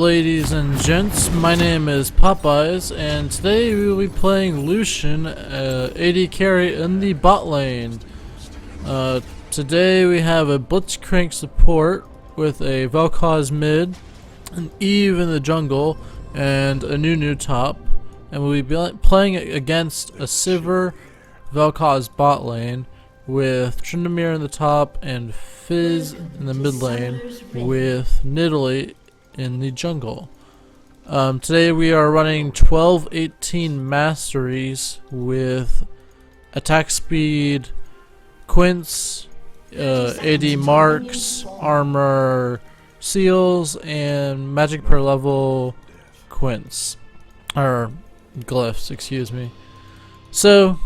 ladies and gents, my name is Popeyes, and today we will be playing Lucian AD carry in the bot lane. Today we have a Blitzcrank support with a Vel'Koz mid, an Eve in the jungle, and a new top, and we'll be playing against a Sivir Vel'Koz bot lane with Tryndamere in the top and Fizz in the mid lane with Nidalee in the jungle. Today we are running 12-18 Masteries with attack speed, quints, AD marks, armor seals, and magic per level quints. Or glyphs, excuse me. So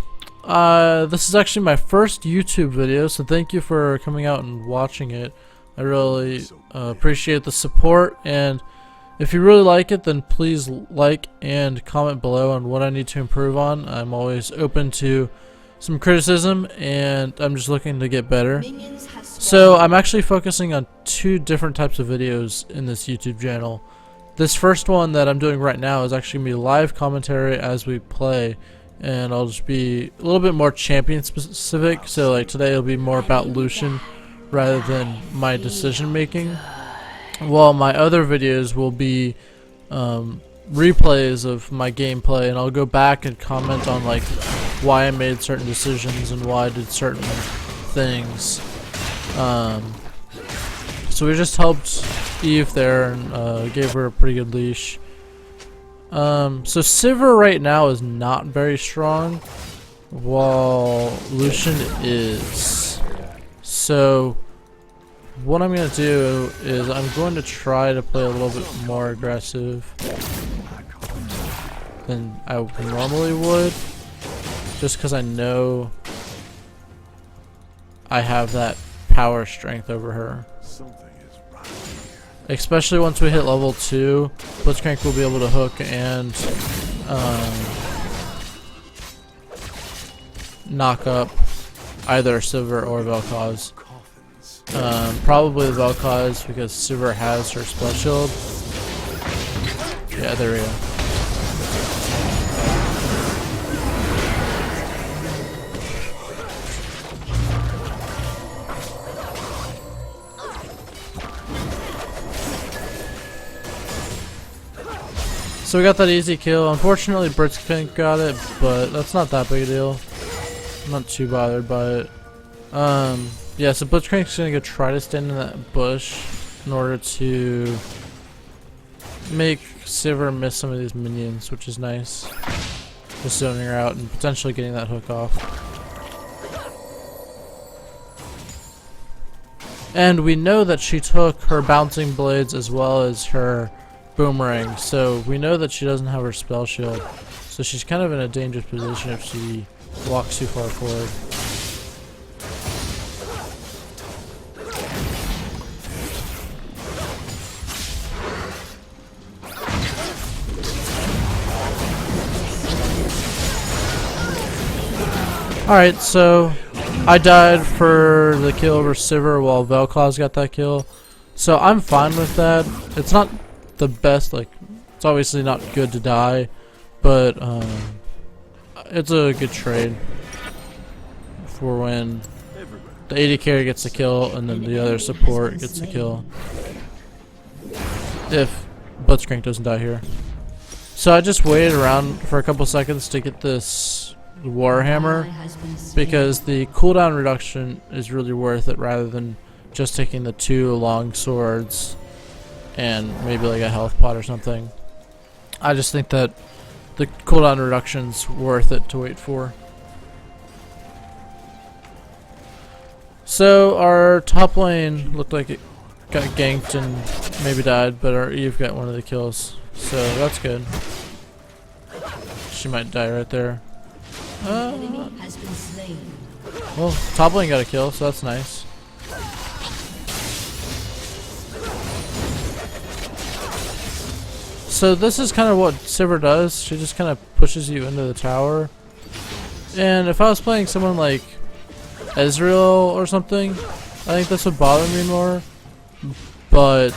this is actually my first YouTube video, so thank you for coming out and watching it. I really appreciate the support, and if you really like it, then please like and comment below on what I need to improve on. I'm always open to some criticism, and I'm just looking to get better. So I'm actually focusing on two different types of videos in this YouTube channel. This first one that I'm doing right now is actually going to be live commentary as we play, and I'll just be a little bit more champion specific. So like today it'll be more about Lucian rather than my decision making, while my other videos will be replays of my gameplay, and I'll go back and comment on like why I made certain decisions and why I did certain things. So we just helped Eve there and gave her a pretty good leash. So Sivir right now is not very strong, while Lucian is. So what I'm going to do is I'm going to try to play a little bit more aggressive than I normally would, just because I know I have that power strength over her. Especially once we hit level 2, Blitzcrank will be able to hook and knock up either Sivir or Vel'Koz. Probably the Vel'Koz because Sivir has her spell shield. Yeah, there we go. So we got that easy kill. Unfortunately, Blitzcrank got it, but that's not that big a deal. I'm not too bothered by it. Yeah, so Blitzcrank's gonna go try to stand in that bush in order to make Sivir miss some of these minions, which is nice. Just zoning her out and potentially getting that hook off. And we know that she took her bouncing blades as well as her boomerang, so we know that she doesn't have her spell shield. So she's kind of in a dangerous position if she walks too far forward. Alright, so I died for the kill over Sivir while Vel'Koz got that kill. So I'm fine with that. It's not the best, like, it's obviously not good to die, but it's a good trade for when the AD carry gets a kill and then the other support gets a kill. If Blitzcrank doesn't die here. So I just waited around for a couple seconds to get this Warhammer, because the cooldown reduction is really worth it rather than just taking the 2 long swords and maybe like a health pot or something. I just think that the cooldown reduction's worth it to wait for. So our top lane looked like it got ganked and maybe died, but our Eve got one of the kills, so that's good. She might die right there. Well, top lane got a kill, so that's nice. So this is kind of what Sivir does. She just kind of pushes you into the tower. And if I was playing someone like Ezreal or something, I think this would bother me more. But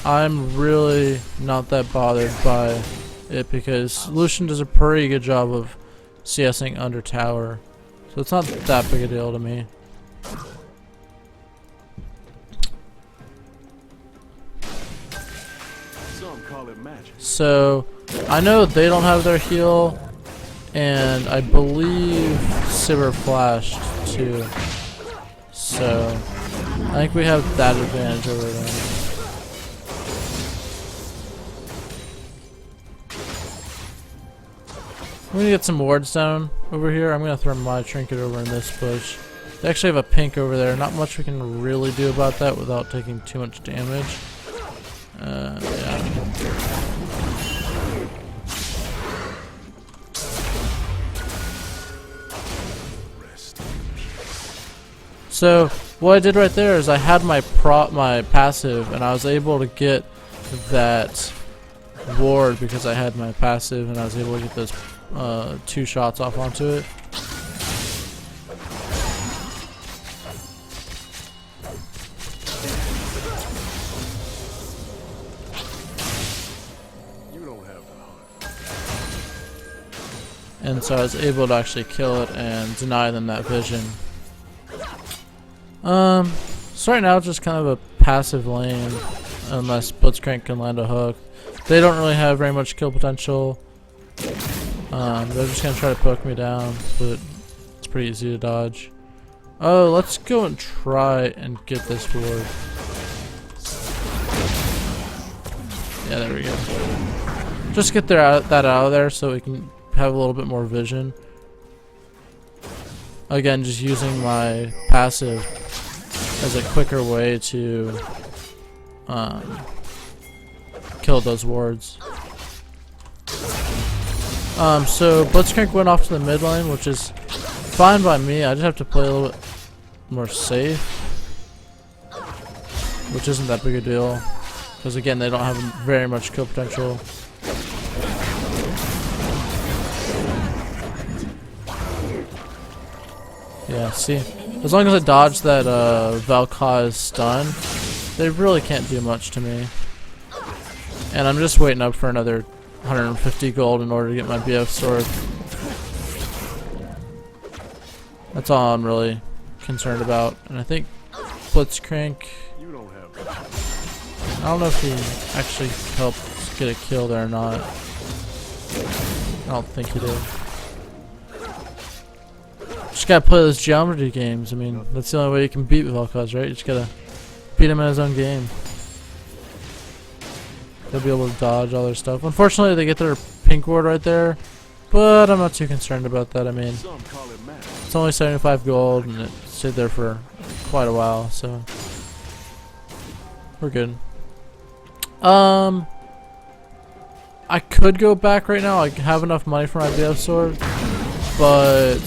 I'm really not that bothered by it because Lucian does a pretty good job of CSing under tower. So it's not that big a deal to me. So I know they don't have their heal, and I believe Sivir flashed too. So I think we have that advantage over them. I'm gonna get some wards down over here. I'm gonna throw my trinket over in this bush. They actually have a pink over there. Not much we can really do about that without taking too much damage. Yeah. So what I did right there is I had my passive, and I was able to get that ward because I had my passive, and I was able to get those 2 shots off onto it. And so I was able to actually kill it and deny them that vision. So right now it's just kind of a passive lane, unless Blitzcrank can land a hook. They don't really have very much kill potential. They're just gonna try to poke me down, but it's pretty easy to dodge. Oh, let's go and try and get this ward. Yeah, there we go. Just get that out of there so we can have a little bit more vision. Again, just using my passive as a quicker way to kill those wards. So Blitzcrank went off to the mid lane, which is fine by me. I just have to play a little bit more safe, which isn't that big a deal, because again, they don't have very much kill potential. Yeah, see, as long as I dodge that Valkai's stun, they really can't do much to me. And I'm just waiting up for another 150 gold in order to get my BF sword. That's all I'm really concerned about. And I think Blitzcrank, I don't know if he actually helped get a kill there or not. I don't think he did. Just gotta play those geometry games. I mean, that's the only way you can beat Valkai's, right? You just gotta beat him in his own game. They'll be able to dodge all their stuff. Unfortunately, they get their pink ward right there, but I'm not too concerned about that. I mean, it's only 75 gold, and it stayed there for quite a while, so we're good. I could go back right now. I have enough money for my BF sword, but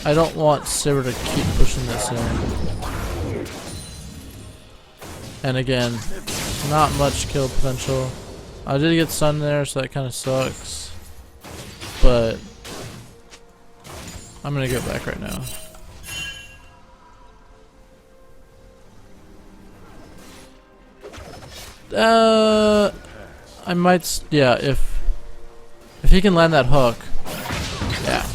I don't want Sivir to keep pushing this in. And again, not much kill potential. I did get stun there, so that kind of sucks. But I'm gonna go back right now. I might, yeah, if he can land that hook, yeah.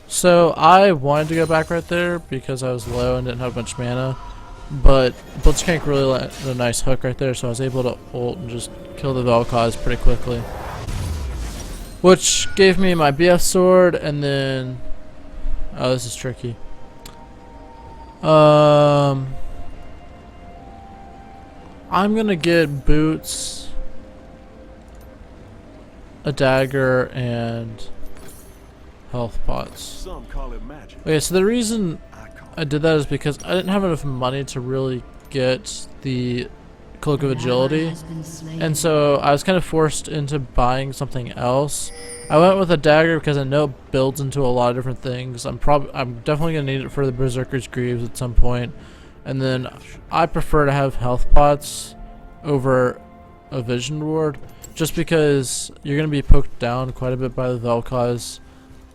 So I wanted to go back right there because I was low and didn't have much mana, but Blitzcrank really landed a nice hook right there, so I was able to ult and just kill the Valkai's pretty quickly. Which gave me my BF sword, and then oh, this is tricky. I'm gonna get boots, a dagger, and health pots. Okay, so the reason I did that is because I didn't have enough money to really get the Cloak of Agility, and so I was kind of forced into buying something else. I went with a dagger because I know it builds into a lot of different things. I'm definitely gonna need it for the Berserker's Greaves at some point, and then I prefer to have health pots over a vision ward, just because you're going to be poked down quite a bit by the Vel'Koz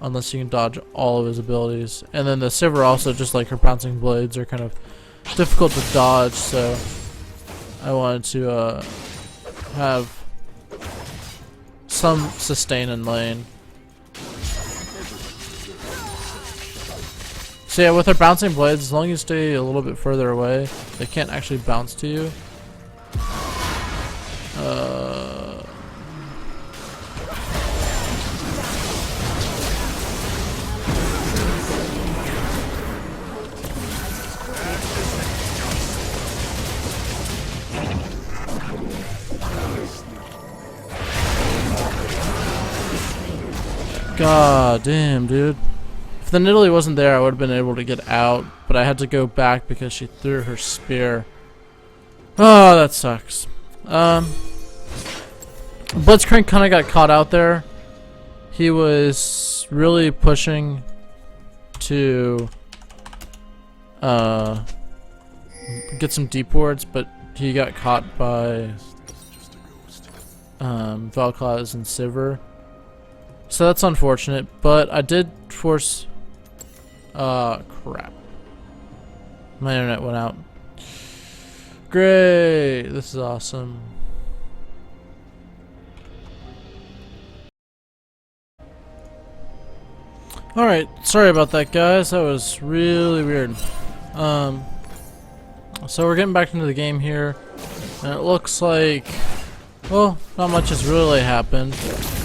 unless you can dodge all of his abilities. And then the Sivir also, just like her bouncing blades, are kind of difficult to dodge, so I wanted to have some sustain in lane. So yeah, with her bouncing blades, as long as you stay a little bit further away, they can't actually bounce to you. God damn, dude. If the Nidalee wasn't there, I would have been able to get out, but I had to go back because she threw her spear. Oh, that sucks. Blitzcrank kind of got caught out there. He was really pushing to get some deep wards, but he got caught by Vel'Koz and Sivir. So that's unfortunate, but I did force... crap. My internet went out. Great! This is awesome. Alright, sorry about that, guys. That was really weird. So we're getting back into the game here, and it looks like... well, not much has really happened.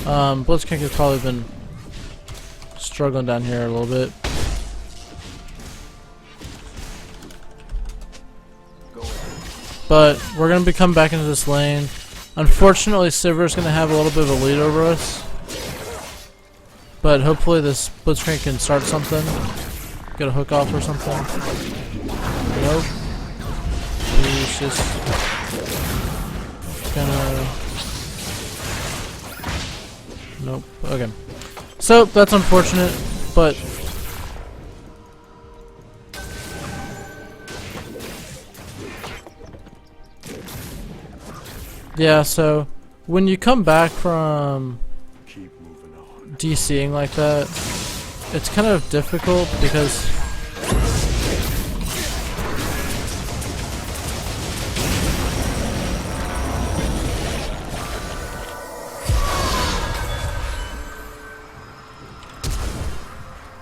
Blitzcrank has probably been struggling down here a little bit. But we're going to be coming back into this lane. Unfortunately, Sivir's going to have a little bit of a lead over us. But hopefully this Blitzcrank can start something. Get a hook off or something. Nope. He's just gonna... nope. Okay. So that's unfortunate, but yeah, so when you come back from DCing like that, it's kind of difficult because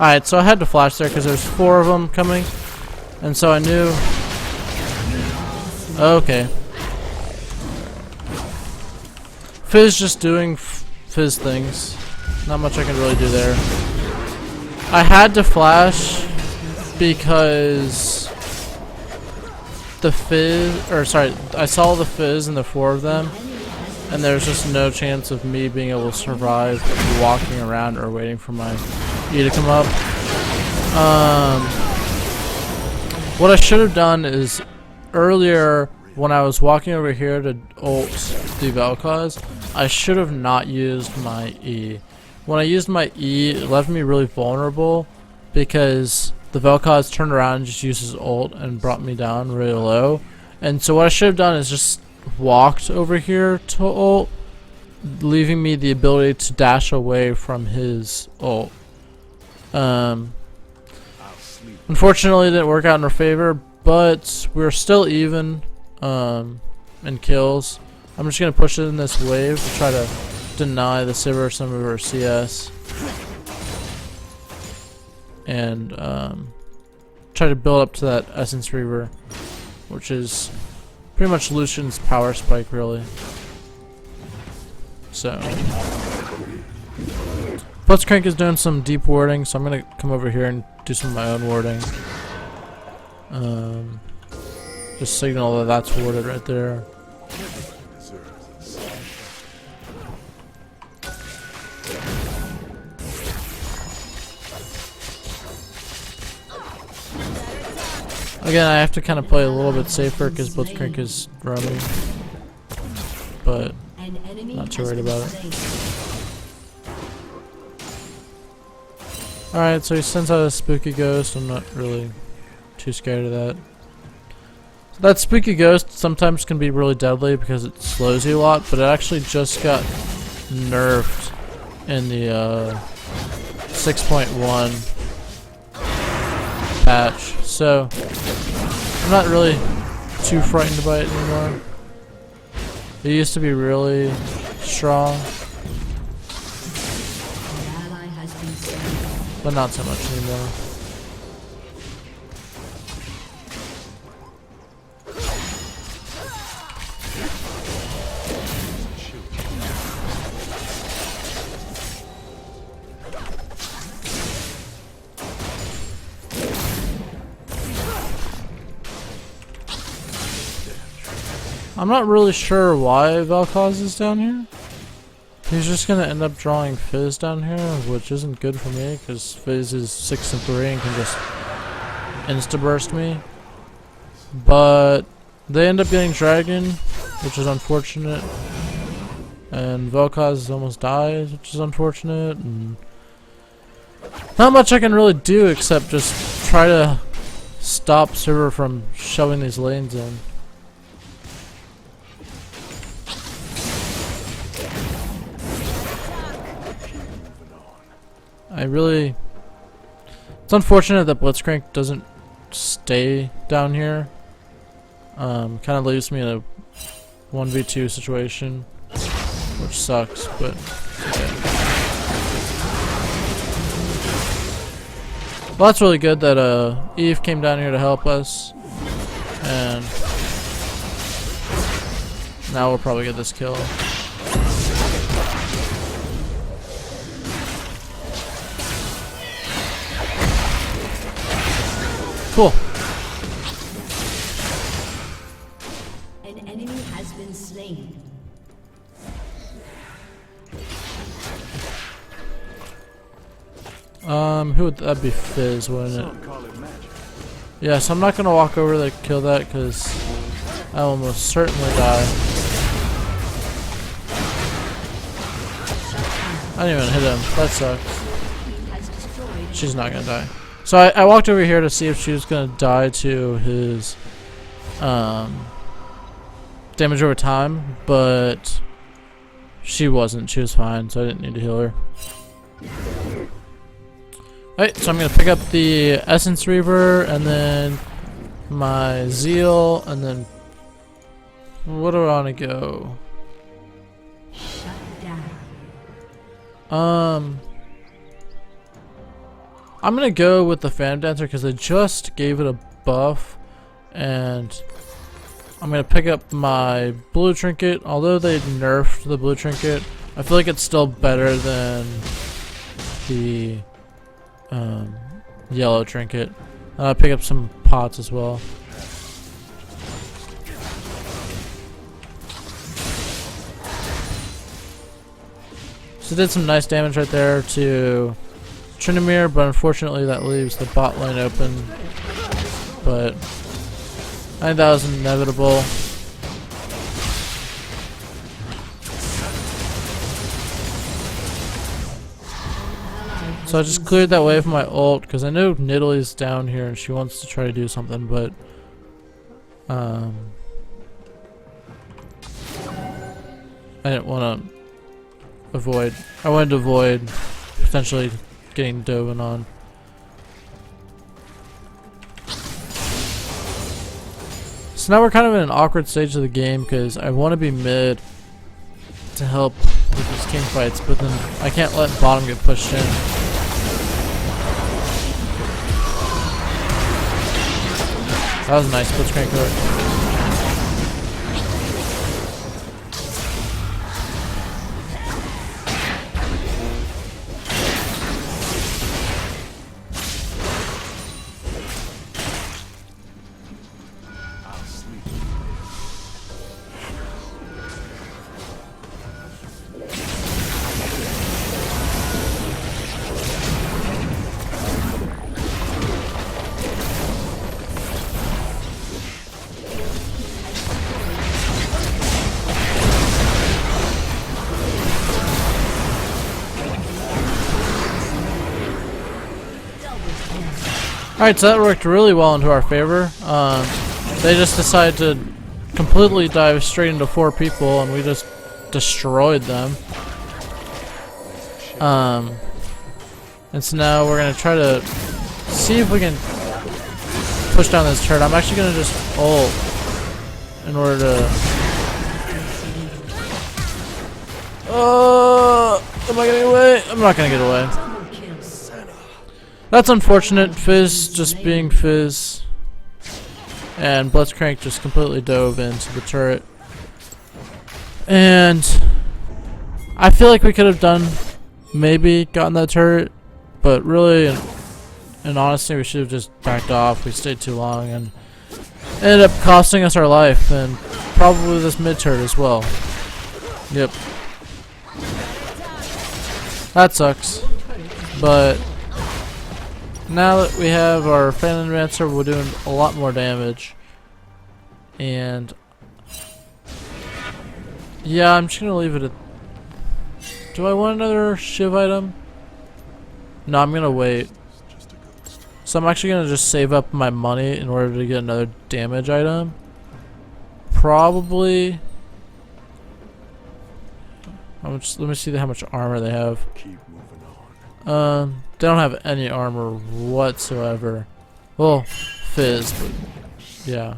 alright, so I had to flash there because there's 4 of them coming, and so I knew... okay. Fizz just doing Fizz things. Not much I can really do there. I had to flash because the Fizz... or sorry, I saw the Fizz and the 4 of them, and there's just no chance of me being able to survive walking around or waiting for my E to come up. What I should have done is earlier when I was walking over here to ult the Vel'Koz, I should have not used my E. When I used my E, it left me really vulnerable because the Vel'Koz turned around and just used his ult and brought me down really low. And so what I should have done is just walked over here to ult, leaving me the ability to dash away from his ult. Unfortunately, it didn't work out in our favor, but we're still even in kills. I'm just gonna push it in this wave to try to deny the Sivir some of her CS and try to build up to that Essence Reaver, which is pretty much Lucian's power spike, really. So Blitzcrank is doing some deep warding, so I'm gonna come over here and do some of my own warding. Just signal that that's warded right there. Again, I have to kind of play a little bit safer because Blitzcrank is roaming, but not too worried about it. Alright, so he sends out a spooky ghost. I'm not really too scared of that. That spooky ghost sometimes can be really deadly because it slows you a lot, but it actually just got nerfed in the 6.1 patch, so I'm not really too frightened by it anymore. It used to be really strong, but not so much anymore. I'm not really sure why Vel'Koz is down here. He's just gonna end up drawing Fizz down here, which isn't good for me because Fizz is 6 and 3 and can just insta-burst me. But they end up getting Dragon, which is unfortunate. And Vel'Koz almost dies, which is unfortunate. And not much I can really do except just try to stop Server from shoving these lanes in. It's unfortunate that Blitzcrank doesn't stay down here. Kind of leaves me in a 1v2 situation, which sucks, but okay. Well, that's really good that Eve came down here to help us, and now we'll probably get this kill. Cool. An enemy has been slain. Who would that be? Fizz, wouldn't it? Yeah, so I'm not gonna walk over to kill that because I will almost certainly die. I didn't even hit him. That sucks. She's not gonna die. So I walked over here to see if she was gonna die to his damage over time, but she wasn't. She was fine, so I didn't need to heal her. Alright, so I'm gonna pick up the Essence Reaver and then my Zeal, and then what do I want to go? I'm gonna go with the Phantom Dancer because they just gave it a buff, and I'm gonna pick up my blue trinket. Although they nerfed the blue trinket, I feel like it's still better than the yellow trinket. I'll pick up some pots as well. So did some nice damage right there to Tryndamere, but unfortunately that leaves the bot lane open. But I think that was inevitable. So I just cleared that way with my ult because I know Nidalee's down here and she wants to try to do something, but I didn't want to avoid. I wanted to avoid potentially getting Dovin on. So now we're kind of in an awkward stage of the game because I want to be mid to help with these king fights, but then I can't let bottom get pushed in. That was a nice blitzcrank hook. Alright, so that worked really well into our favor. they just decided to completely dive straight into 4 people, and we just destroyed them. And so now we're gonna try to see if we can push down this turret. I'm actually gonna just ult in order to. Am I getting away? I'm not gonna get away. That's unfortunate. Fizz just being Fizz, and Blitzcrank just completely dove into the turret. And I feel like we could have done, maybe gotten that turret, but really, and honestly, we should have just backed off. We stayed too long and ended up costing us our life, and probably this mid turret as well. Yep. That sucks. But now that we have our Phantom Advancer, we're doing a lot more damage. And yeah, I'm just gonna leave it at. Do I want another Shiv item? No, I'm gonna wait. So I'm actually gonna just save up my money in order to get another damage item. Probably. How much? Let me see how much armor they have. They don't have any armor whatsoever. Well, Fizz, but yeah.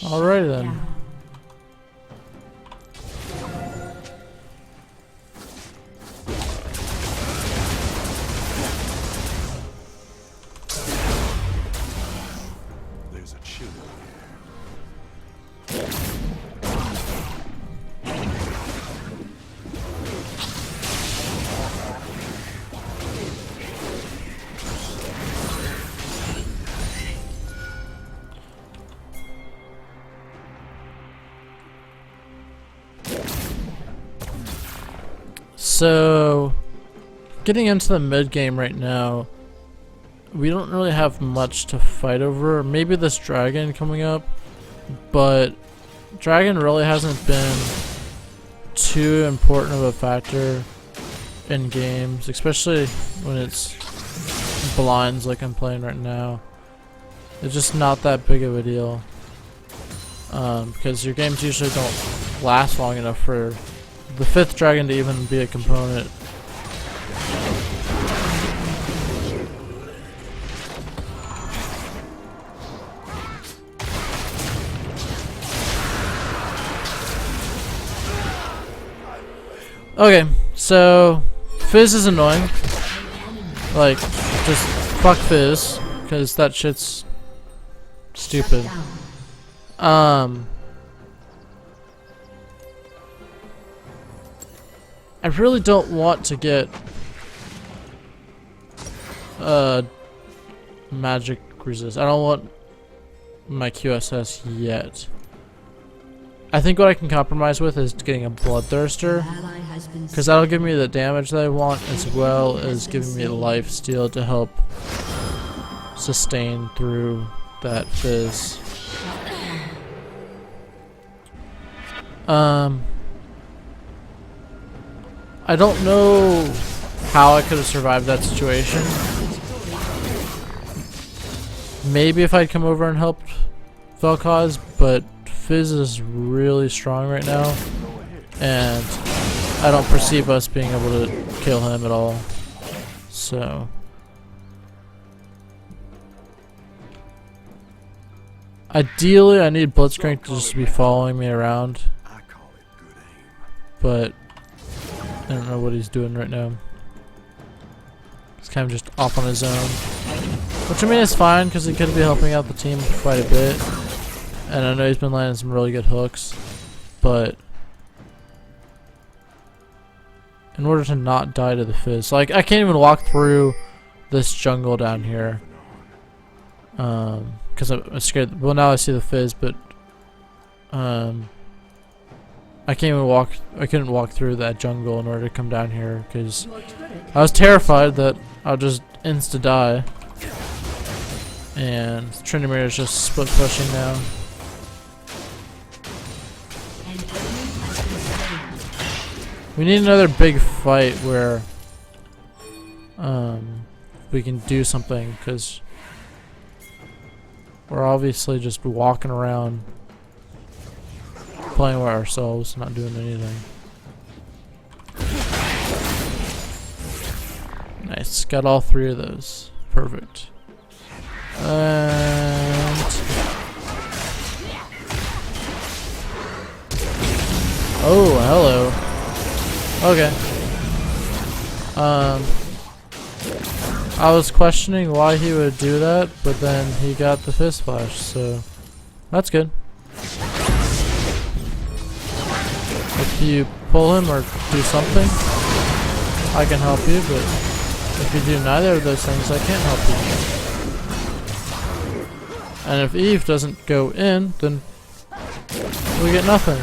Alright then. There's a chill So, getting into the mid game right now, we don't really have much to fight over. Maybe this dragon coming up, but dragon really hasn't been too important of a factor in games, especially when it's blinds like I'm playing right now. It's just not that big of a deal, because your games usually don't last long enough for the 5th dragon to even be a component. Okay, so Fizz is annoying. Like, just fuck Fizz, because that shit's stupid. I really don't want to get magic resist. I don't want my QSS yet. I think what I can compromise with is getting a Bloodthirster, because that'll give me the damage that I want, as well as giving me life steal to help sustain through that Fizz. I don't know how I could have survived that situation. Maybe if I'd come over and helped Vel'Koz, but Fizz is really strong right now, and I don't perceive us being able to kill him at all. So ideally, I need Blitzcrank to just be following me around, but I don't know what he's doing right now. He's kind of just off on his own, which I mean is fine, because he could be helping out the team quite a bit, and I know he's been landing some really good hooks, but in order to not die to the Fizz, like I can't even walk through this jungle down here, because I'm scared. Well, now I see the Fizz, but I can't even walk. I couldn't walk through that jungle in order to come down here because I was terrified that I'll just insta die. And Tryndamere is just split pushing now. We need another big fight where we can do something, because we're obviously just walking around playing with ourselves, not doing anything. Nice, got all 3 of those. Perfect. And oh, hello. Okay. I was questioning why he would do that, but then he got the fist flash, so that's good. If you pull him or do something, I can help you, but if you do neither of those things, I can't help you. And if Eve doesn't go in, then we get nothing.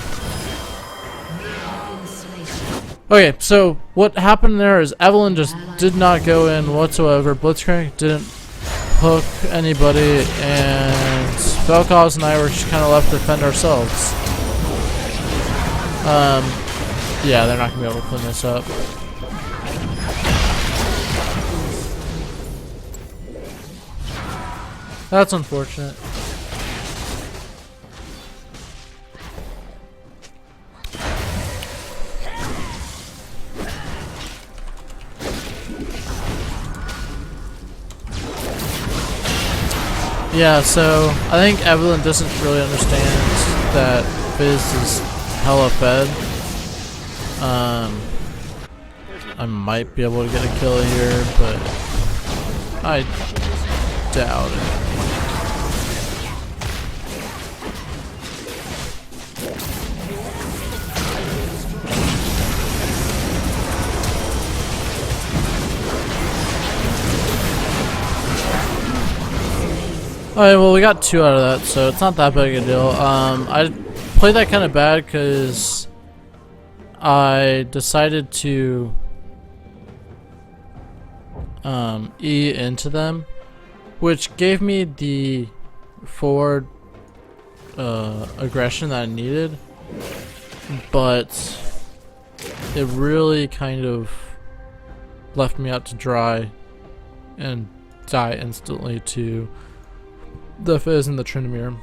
Okay, so what happened there is Evelyn just did not go in whatsoever. Blitzcrank didn't hook anybody, and Vel'Koz and I were just kind of left to defend ourselves. Yeah, they're not gonna be able to clean this up. That's unfortunate. Yeah, so I think Evelyn doesn't really understand that Fizz is hella fed. I might be able to get a kill here, but I doubt it. Alright, well we got 2 out of that, so it's not that big a deal. I played that kind of bad because I decided to E into them, which gave me the forward aggression that I needed, but it really kind of left me out to dry and die instantly to the Fizz and the Tryndamere.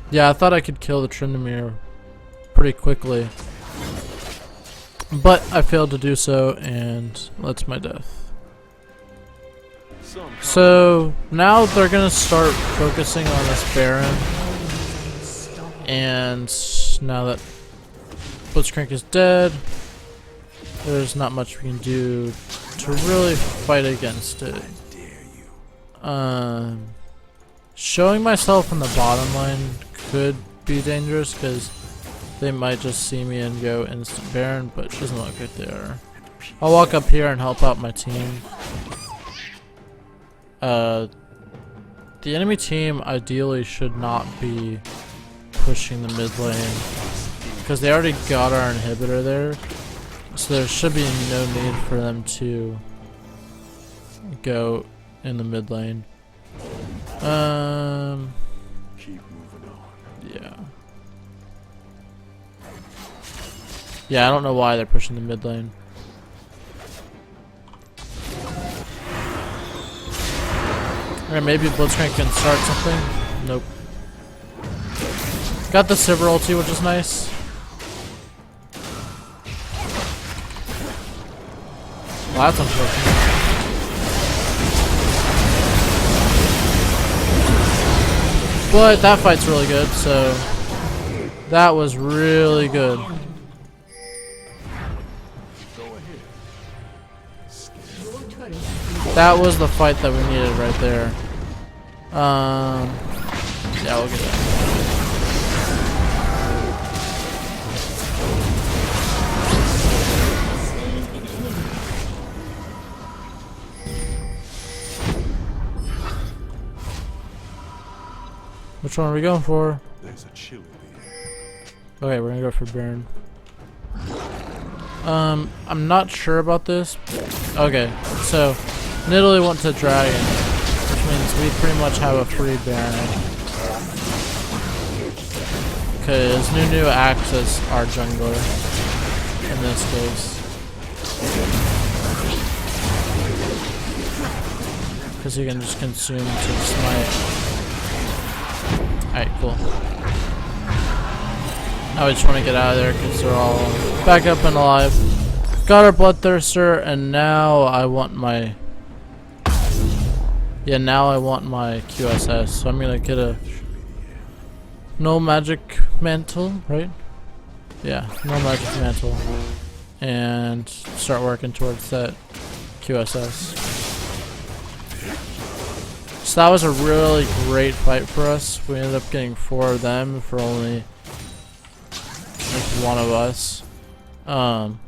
Yeah, I thought I could kill the Tryndamere pretty quickly, but I failed to do so, and that's my death. So now they're gonna start focusing on this Baron, and now that Blitzcrank is dead, there's not much we can do to really fight against it. Showing myself in the bottom lane could be dangerous because they might just see me and go instant Baron, but it doesn't look like they are. I'll walk up here and help out my team. The enemy team ideally should not be pushing the mid lane because they already got our inhibitor there. So there should be no need for them to go in the mid lane. Keep moving on. Yeah. Yeah, I don't know why they're pushing the mid lane. Alright, maybe Blitzcrank can start something. Nope. Got the Sivir ulti, which is nice. Well, that's unfortunate. But that fight's really good, so that was really good. That was the fight that we needed right there. Yeah, we'll get that. Which one are we going for? There's a chill in the air. Okay, we're gonna go for Baron. I'm not sure about this. Okay, so Nidalee went to Dragon, which means we pretty much have a free Baron. because Nunu acts as our jungler in this case. Because he can just consume to smite. Alright, cool. Now we just want to get out of there because they're all back up and alive. Got our Bloodthirster, and now I want my... Yeah, now I want my QSS, so I'm gonna get a... No magic mantle, right? Yeah, no magic mantle. And start working towards that QSS. So that was a really great fight for us. We ended up getting 4 of them for only like 1 of us. And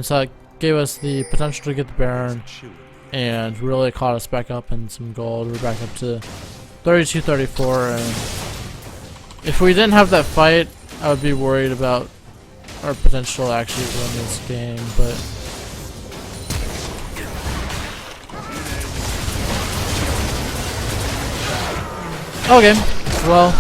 so that gave us the potential to get the Baron and really caught us back up in some gold. We're back up to 32-34, and if we didn't have that fight, I would be worried about our potential to actually win this game, but okay, well,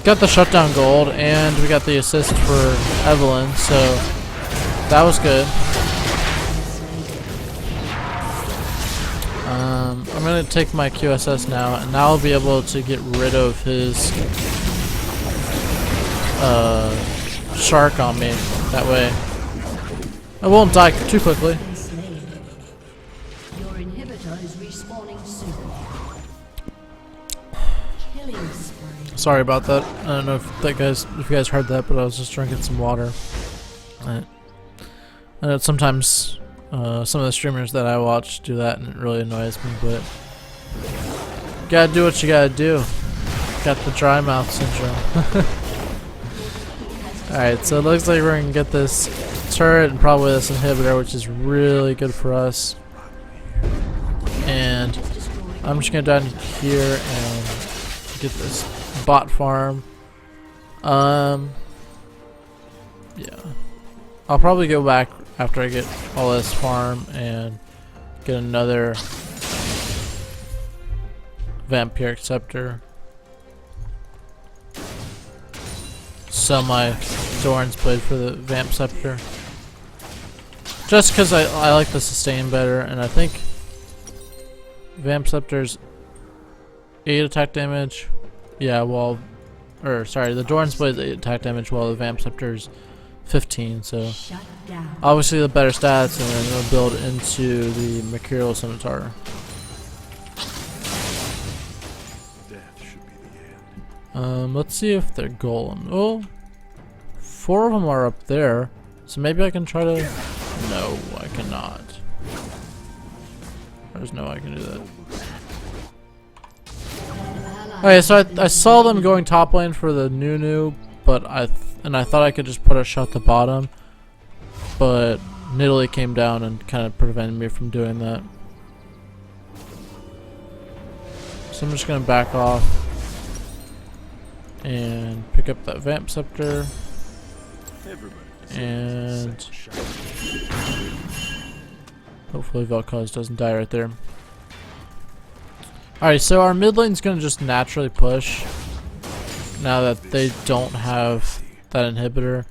got the shutdown gold, and we got the assist for Evelyn, so that was good. I'm gonna take my QSS now, and now I'll be able to get rid of his shark on me. That way I won't die too quickly. Your inhibitor is respawning soon. Killing spree. Sorry about that. I don't know if you guys heard that, but I was just drinking some water. I know sometimes some of the streamers that I watch do that, and it really annoys me, but gotta do what you gotta do. Got the dry mouth syndrome. Alright, so it looks like we're gonna get this turret and probably this inhibitor, which is really good for us. And I'm just gonna down here and get this bot farm. Yeah. I'll probably go back after I get all this farm and get another vampiric scepter. Sell my Doran's blade for the vamp scepter. Just because I like the sustain better, and I think vamp scepter's 8 attack damage. Yeah, well, sorry, the Doran's blade is 8 attack damage while the vamp scepter's 15, so obviously the better stats, and then we'll build into the Mercurial Scimitar. Death should be the end. Let's see if they're golem. Oh, 4 of them are up there, so maybe I can try to... No, I cannot. There's no way I can do that. Okay, so I saw them going top lane for the Nunu, but I thought I could just put a shot at the bottom, but Nidalee came down and kind of prevented me from doing that. So I'm just gonna back off and pick up that vamp scepter, and hopefully Vel'Koz doesn't die right there. Alright, so our mid lane's gonna just naturally push now that they don't have that inhibitor.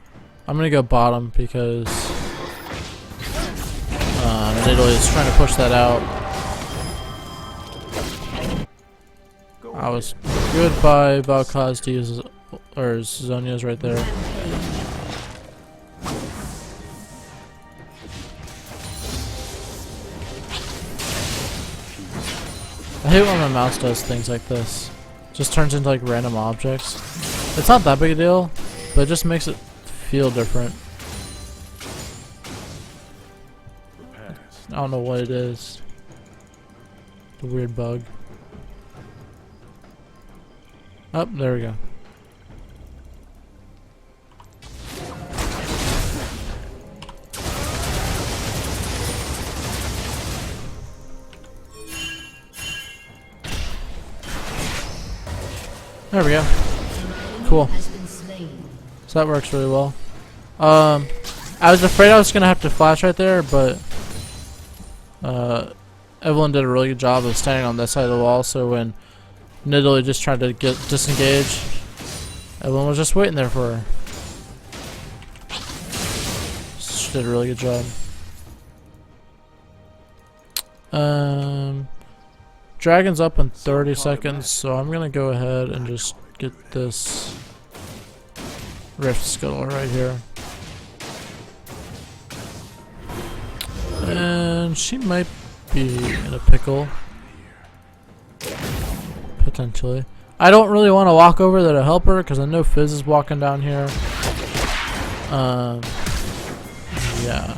I'm gonna go bottom because Nidalee is trying to push that out. I was good by Vel'Koz to use Zhonya's right there. I hate when my mouse does things like this. Just turns into like random objects. It's not that big a deal, but it just makes it feel different. I don't know what it is. The weird bug. Oh, there we go. There we go. Cool. So that works really well. I was afraid I was gonna have to flash right there, but Evelyn did a really good job of standing on this side of the wall, so when Nidalee just tried to get disengaged, Evelyn was just waiting there for her. She did a really good job. Dragon's up in 30 seconds, so I'm gonna go ahead and just get this Rift Scuttle right here. And she might be in a pickle. Potentially. I don't really want to walk over there to help her because I know Fizz is walking down here. Yeah.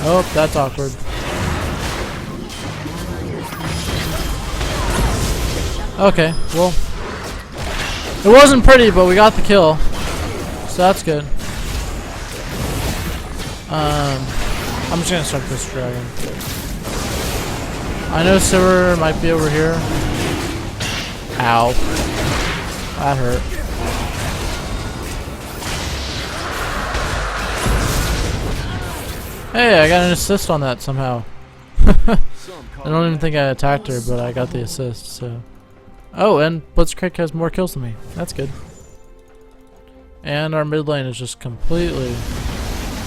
Oh, that's awkward. Okay, well, it wasn't pretty, but we got the kill, so that's good. I'm just gonna start this dragon. I know Silver might be over here. Ow, that hurt. Hey, I got an assist on that somehow. I don't even think I attacked her, but I got the assist, so. Oh, and Blitzcrank has more kills than me. That's good. And our mid lane is just completely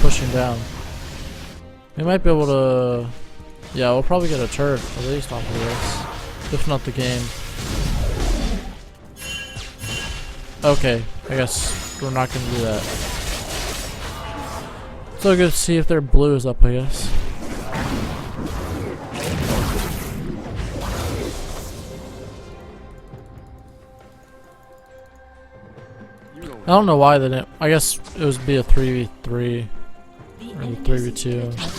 pushing down. We might be able to... Yeah, we'll probably get a turret, at least off of this. If not the game. Okay, I guess we're not going to do that. So good to see if their blue is up, I guess. I don't know why they didn't. I guess it would be a 3v3 or a 3v2.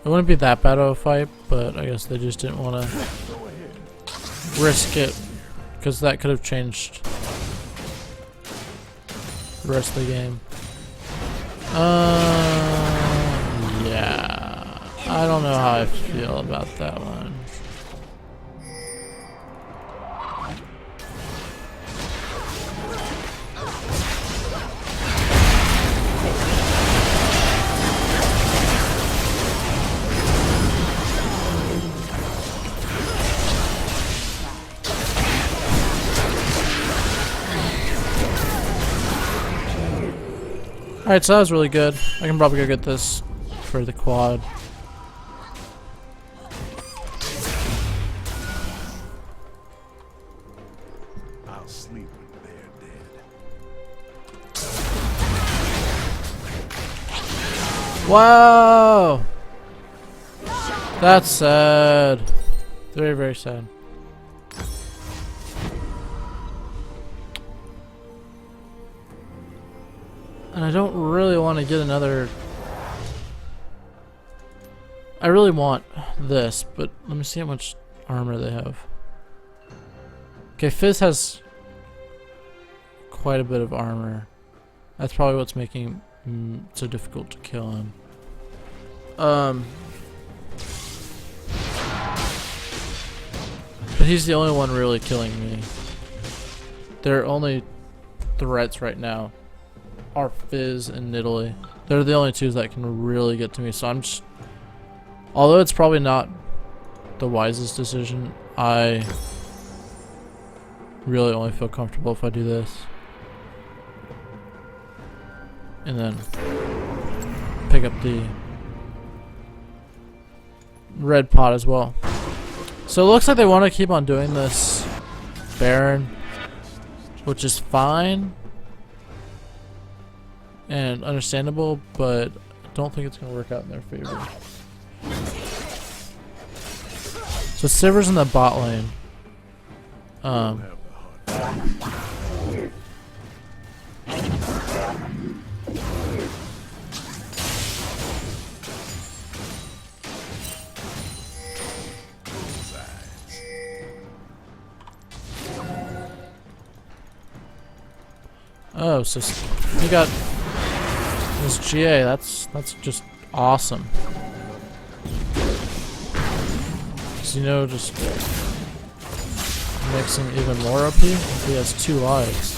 It wouldn't be that bad of a fight, but I guess they just didn't want to risk it because that could have changed the rest of the game. Yeah, I don't know how I feel about that one. Alright, so that was really good. I can probably go get this for the quad. I'll sleep when they're dead. Wow! That's sad. Very, very sad. And I don't really want to get another... I really want this, but let me see how much armor they have. Okay, Fizz has quite a bit of armor. That's probably what's making him so difficult to kill him. But he's the only one really killing me. Their only threats right now are Fizz and Nidalee. They're the only two that can really get to me, so I'm just... Although it's probably not the wisest decision, I really only feel comfortable if I do this. And then pick up the red pot as well. So it looks like they want to keep on doing this Baron, which is fine and understandable, but I don't think it's going to work out in their favor. So Sivir's in the bot lane. Oh, so you got this GA. That's just awesome. So, you know, just makes him even more OP. He has 2 lives.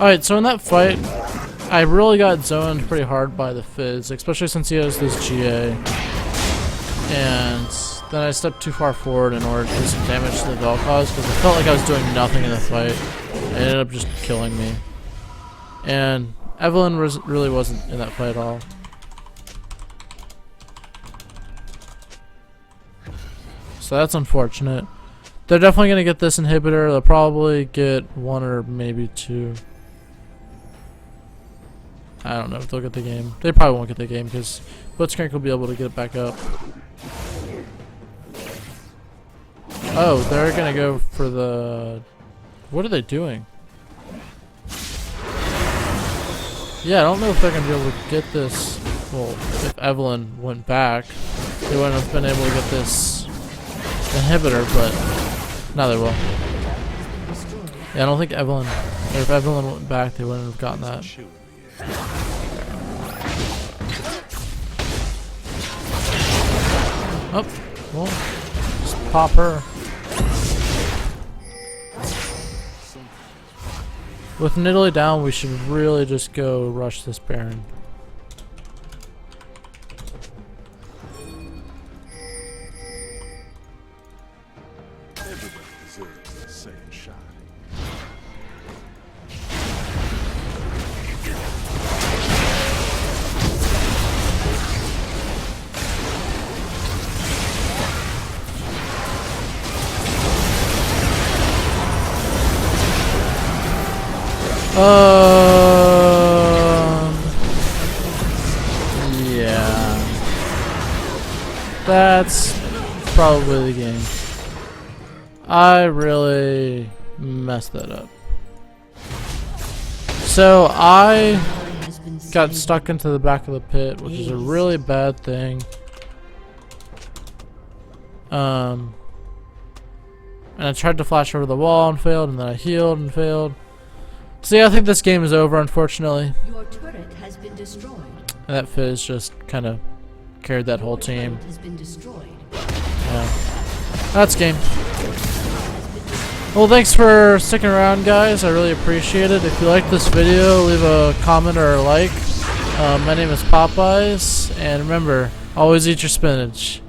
Alright, so in that fight, I really got zoned pretty hard by the Fizz, especially since he has this GA. And then I stepped too far forward in order to do some damage to the Vel'Koz, because I felt like I was doing nothing in the fight. It ended up just killing me. And Evelyn really wasn't in that fight at all. So that's unfortunate. They're definitely going to get this inhibitor. They'll probably get 1 or maybe 2. I don't know if they'll get the game. They probably won't get the game because Blitzcrank will be able to get it back up. Oh, they're going to go for the... What are they doing? Yeah, I don't know if they're going to be able to get this. Well, if Evelyn went back, they wouldn't have been able to get this inhibitor, but now they will. Yeah, I don't think Evelyn, or if Evelyn went back, they wouldn't have gotten that. Oh, well, just pop her. With Nidalee down, we should really just go rush this Baron. Everybody deserves a second shot. Yeah. That's probably the game. I really messed that up. So I got stuck into the back of the pit, which is a really bad thing. And I tried to flash over the wall and failed, and then I healed and failed. So yeah, I think this game is over, unfortunately. Your turret has been destroyed. And that Fizz just kind of carried that whole team. Has been destroyed. Yeah. That's game. Well, thanks for sticking around, guys. I really appreciate it. If you like this video, leave a comment or a like. My name is Popeyes, and remember, always eat your spinach.